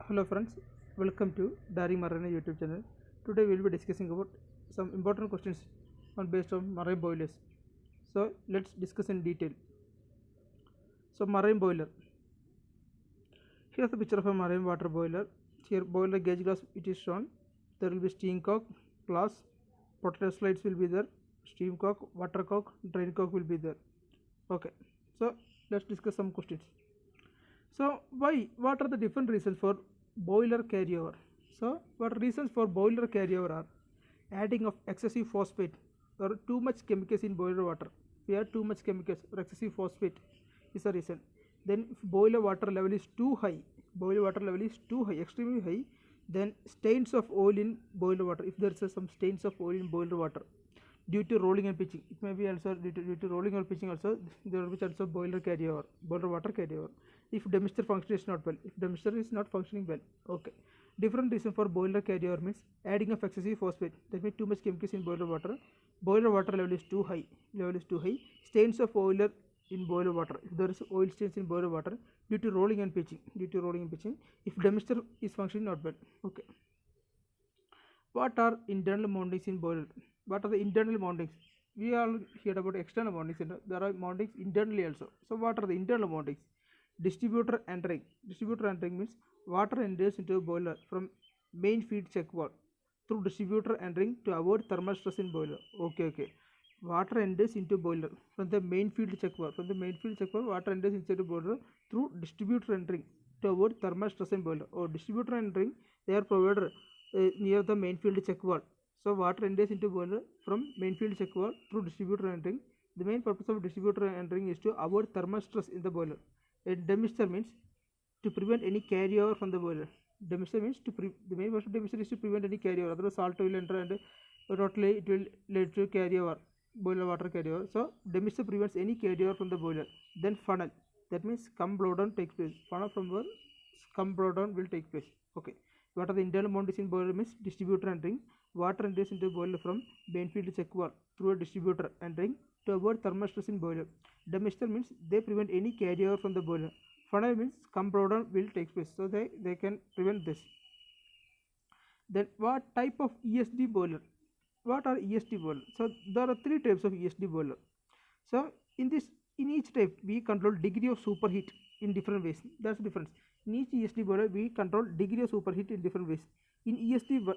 Hello friends, welcome to Daring Marine YouTube channel. Today we will be discussing about some important questions on based on marine boilers. So let's discuss in detail. So marine boiler. Here's the picture of a marine water boiler. Here boiler gauge glass it is shown. There will be steam cock, glass, potato slides will be there, steam cock, water cock, drain cock will be there. Okay. So let's discuss some questions. So what are the different reasons for boiler carryover? So what reasons for boiler carryover are adding of excessive phosphate or too much chemicals in boiler water. We add too much chemicals or excessive phosphate is a reason. Then if boiler water level is too high, extremely high, then stains of oil in boiler water. If there is some stains of oil in boiler water due to rolling and pitching, it may be also due to rolling or pitching also there will be chance of boiler water carryover. If demister function is not well, if demister is not functioning well, okay. Different reason for boiler carryover means adding of excessive phosphate, that means too much chemicals in boiler water level is too high, stains of oil in boiler water, if there is oil stains in boiler water due to rolling and pitching, if demister is functioning not well, okay. What are internal mountings in boiler? What are the internal mountings? We all heard about external mountings, there are mountings internally also. So what are the internal mountings? Distributor entering means water enters into a boiler from main feed check valve through distributor entering to avoid thermal stress in boiler. Okay. Water enters into boiler from the main field check valve. Water enters inside the boiler through distributor entering to avoid thermal stress in boiler. Or distributor entering, they are provided near the main field check valve. So water enters into boiler from main field check valve through distributor entering. The main purpose of distributor entering is to avoid thermal stress in the boiler. A demister means to prevent any carryover from the boiler. Demister means the main purpose of demister is to prevent any carryover. Otherwise, salt will enter and totally it will lead to carryover, boiler water carryover. So demister prevents any carryover from the boiler. Then funnel, that means scum blowdown takes place. Funnel from where scum blowdown will take place. Okay. What are the internal mountings in boiler means distributor entering. Water enters into boiler from main field check valve through a distributor entering to avoid thermal stress in boiler. Demister means they prevent any carryover from the boiler. Funnel means scum blowdown will take place, so they can prevent this. Then what type of ESD boiler? What are ESD boiler? So there are three types of ESD boiler. So in each type we control degree of superheat in different ways. That's the difference. In each ESD boiler we control degree of superheat in different ways. In ESD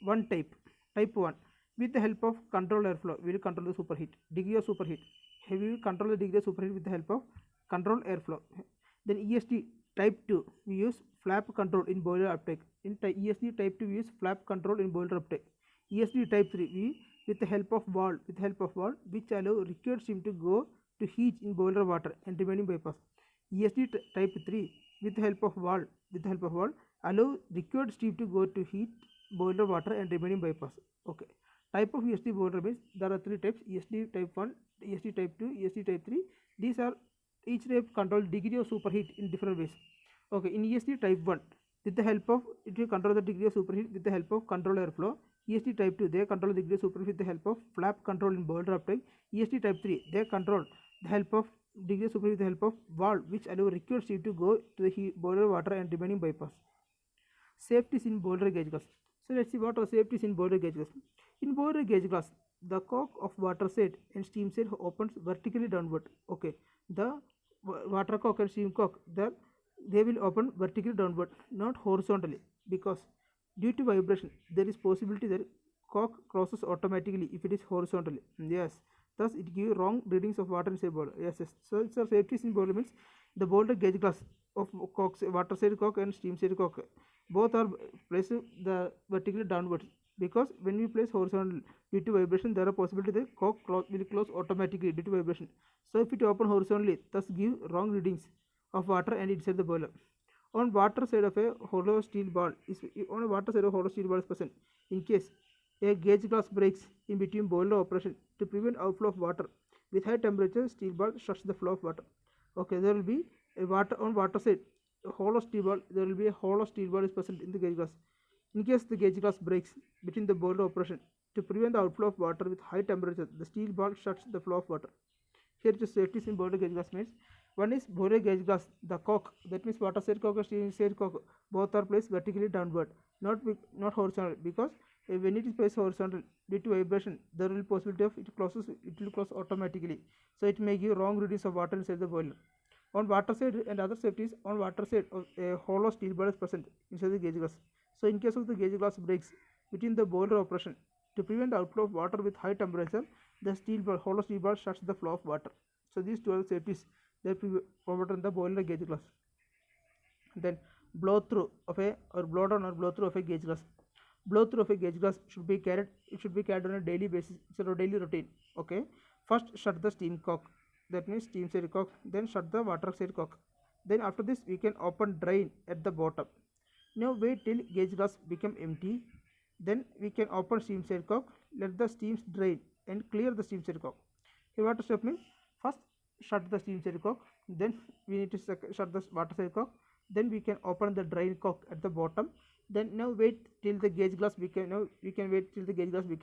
one type 1, with the help of control airflow, we will control the superheat, degree of superheat. We will control the degree of superheat with the help of control airflow. Then ESD type 2, we use flap control in boiler uptake. In ESD type 2, we use flap control in boiler uptake. ESD type 3, we with the help of valve, which allow required steam to go to heat in boiler water and remaining bypass. ESD type 3, with the help of valve, allow required steam to go to heat boiler water and remaining bypass. Okay. Type of ESD boiler means there are three types: ESD type 1, ESD type 2, ESD type 3. These are each type control degree of superheat in different ways. Okay, in ESD type 1, with the help of it will control the degree of superheat with the help of control airflow. ESD type 2, they control the degree of superheat with the help of flap control in boiler uptake. ESD type 3, they control the help of degree of superheat with the help of valve, which allow required steam to go to the boiler water and remaining bypass. Safeties in boiler gauge glass. So let's see what are safeties in boiler gauge glass. In boiler gauge glass, the cock of water side and steam side opens vertically downward. Okay, the water cock and steam cock, they will open vertically downward, not horizontally, because due to vibration there is possibility that cock closes automatically if it is horizontally. Yes, thus it gives wrong readings of water inside boiler. Yes. So it's a safeties in boiler means the boiler gauge glass of cocks, water side cock and steam side cock, both are placed the vertically downwards, because when we place horizontal due to vibration there are possibility that cock will close automatically due to vibration. So if it open horizontally, thus give wrong readings of water and inside the boiler. On water side of a hollow steel ball is present. In case a gauge glass breaks in between boiler operation, to prevent outflow of water with high temperature, steel ball shuts the flow of water. Okay, there will be a water side hollow steel ball. There will be a hollow steel ball is present in the gauge glass. In case the gauge glass breaks between the boiler operation, to prevent the outflow of water with high temperature, the steel ball shuts the flow of water. Here the safeties in boiler gauge glass means One is boiler gauge glass, the cock, that means water side cock and steam side cock, both are placed vertically downward, not horizontal, because when it is placed horizontal, due to vibration, there will be possibility of it will close automatically. So it may give wrong readings of water inside the boiler. On water side and other safeties, on water side, a hollow steel bar is present inside the gauge glass. So in case of the gauge glass breaks between the boiler operation, to prevent the outflow of water with high temperature, the hollow steel bar shuts the flow of water. So these two are the safeties that provided in the boiler gauge glass. Then blow through of a or blow down or blow through of a gauge glass. Blow through of a gauge glass should be carried on a daily basis. It's a daily routine. Okay. First shut the steam cock. That means steam side cock. Then shut the water side cock. Then after this we can open drain at the bottom. Now wait till gauge glass become empty. Then we can open steam side cock. Let the steams drain and clear the steam side cock. Here what step means, first shut the steam side cock. Then we need to shut the water side cock. Then we can open the drain cock at the bottom. Then now wait till the gauge glass become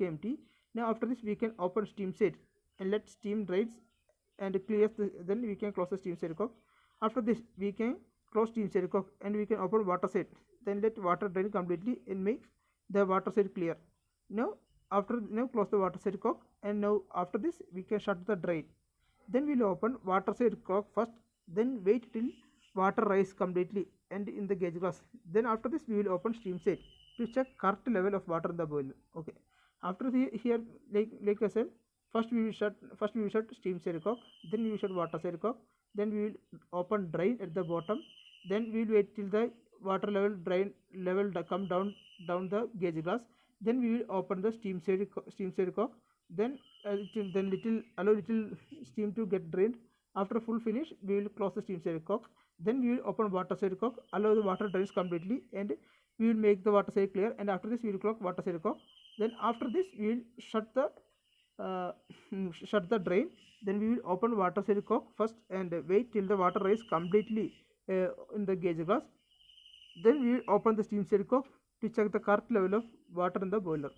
empty. Now after this we can open steam side and let steam drains and clears then we can close the steam side cock. After this we can close steam side cock and we can open water side, then let water drain completely and make the water side clear. Now close the water side cock, and now after this we can shut the drain. Then we will open water side cock first, then wait till water rise completely and in the gauge glass. Then after this we will open steam side to check correct level of water in the boiler. Okay. After here, like I said, first we will shut steam side cock, then we will shut water side cock, then we will open drain at the bottom, then we will wait till the water level drain level come down the gauge glass, then we will open the steam side cock, then allow little steam to get drained. After full finish we will close the steam side cock, then we will open water side cock, allow the water drains completely and we will make the water side clear, and after this we will close water side cock. Then after this we will uh, shut the drain, then we will open water side cock first and wait till the water rise completely in the gauge glass. Then we will open the steam side cock to check the correct level of water in the boiler.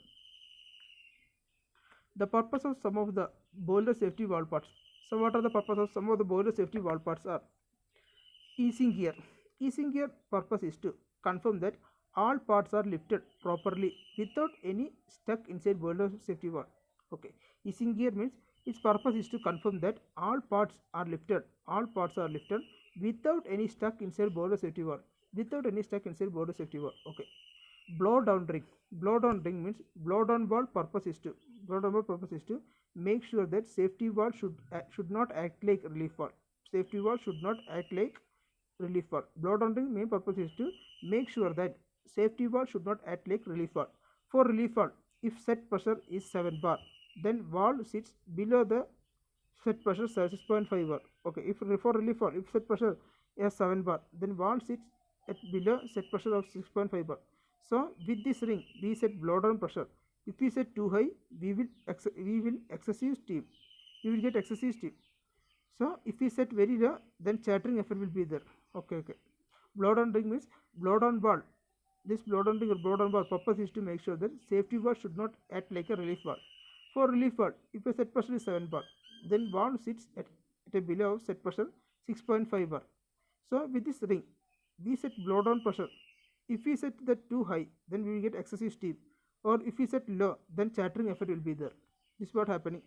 The purpose of some of the boiler safety valve parts. So what are the purpose of some of the boiler safety valve parts are: easing gear. Easing gear purpose is to confirm that all parts are lifted properly without any stuck inside boiler safety valve. Okay. Easing gear means its purpose is to confirm that all parts are lifted without any stuck inside boiler safety valve. Okay. Blow down ring. Blow down ring means blow down valve purpose is to make sure that safety valve should not act like relief valve. Blow down ring main purpose is to make sure that safety valve should not act like relief valve. For relief valve, if set pressure is 7 bar, then valve sits below the set pressure 6.5 bar. Okay, if for relief valve, if set pressure is 7 bar, then valve sits at below set pressure of 6.5 bar. So with this ring we set blow down pressure. If we set too high, we will get excessive steam. So if we set very low, then chattering effect will be there. Okay. Blow down ring means blow down valve. This blow down ring or blow down valve purpose is to make sure that safety valve should not act like a relief valve. For relief valve, if a set pressure is 7 bar, then valve sits at a below set pressure 6.5 bar. So with this ring, we set blow down pressure. If we set that too high, then we will get excessive steam, or if we set low, then chattering effect will be there. This is what happening.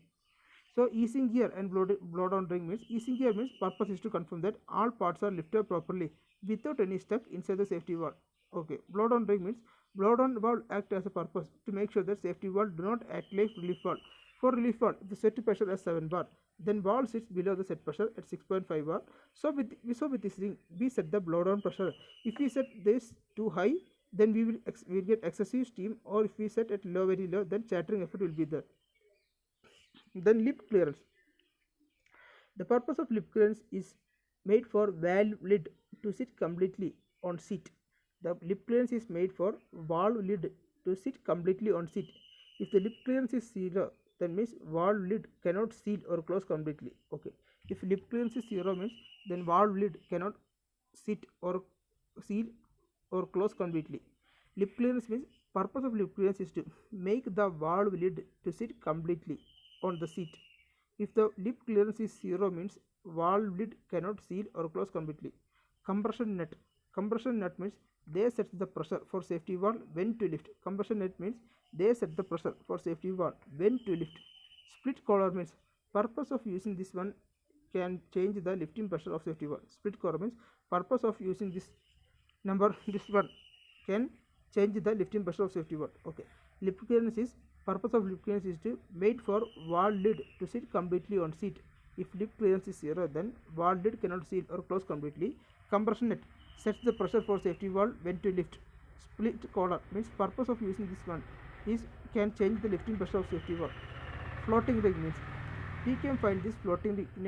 So easing gear and blow down ring means, easing gear means purpose is to confirm that all parts are lifted properly without any stuck inside the safety valve. Okay. Blow down ring means blow down valve act as a purpose to make sure that safety valve do not act like relief valve. For relief valve, if the set pressure is 7 bar, then valve sits below the set pressure at 6.5 bar. So with this ring, we set the blow down pressure. If we set this too high, then we will get excessive steam, or if we set it low, very low, then chattering effect will be there. Then lip clearance. The purpose of lip clearance is made for valve lid to sit completely on seat. The lip clearance is made for valve lid to sit completely on seat. If the lip clearance is zero, then means valve lid cannot seal or close completely. Okay. If lip clearance is zero means then valve lid cannot sit or seal or close completely. Lip clearance means purpose of lip clearance is to make the valve lid to sit completely on the seat. If the lip clearance is zero means valve lid cannot seal or close completely. Compression nut. Compression nut means they set the pressure for safety valve when to lift. Compression nut means they set the pressure for safety valve when to lift. Split collar means purpose of using this one can change the lifting pressure of safety valve. Split collar means purpose of using this number this one can change the lifting pressure of safety valve. Okay, lip clearance is purpose of lip clearance is to made for valve lid to sit completely on seat. If lip clearance is 0, then valve lid cannot seal or close completely. Compression net sets the pressure for safety valve when to lift. Split collar means purpose of using this one is can change the lifting pressure of safety valve. Floating ring means we can find this floating ring in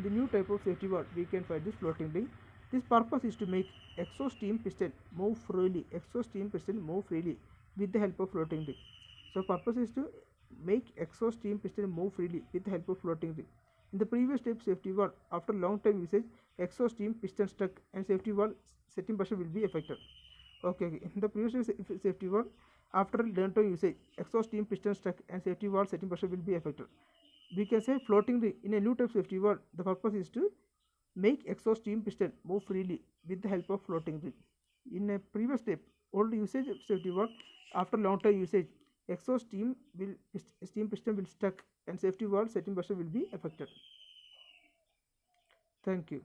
the new type of safety valve. We can find this floating ring. This purpose is to make exhaust steam piston move freely. Exhaust steam piston move freely with the help of floating ring. So purpose is to make exhaust steam piston move freely with the help of floating ring. In the previous type safety valve, after long time usage, exhaust steam piston stuck and safety valve setting pressure will be affected. Okay. In the previous safety valve, after long time usage, exhaust steam piston stuck and safety valve setting pressure will be affected. We can say floating ring in a new type safety valve. The purpose is to make exhaust steam piston move freely with the help of floating ring. In a previous step, old usage of safety valve, after long time usage, exhaust steam piston will stuck and safety valve setting pressure will be affected. Thank you.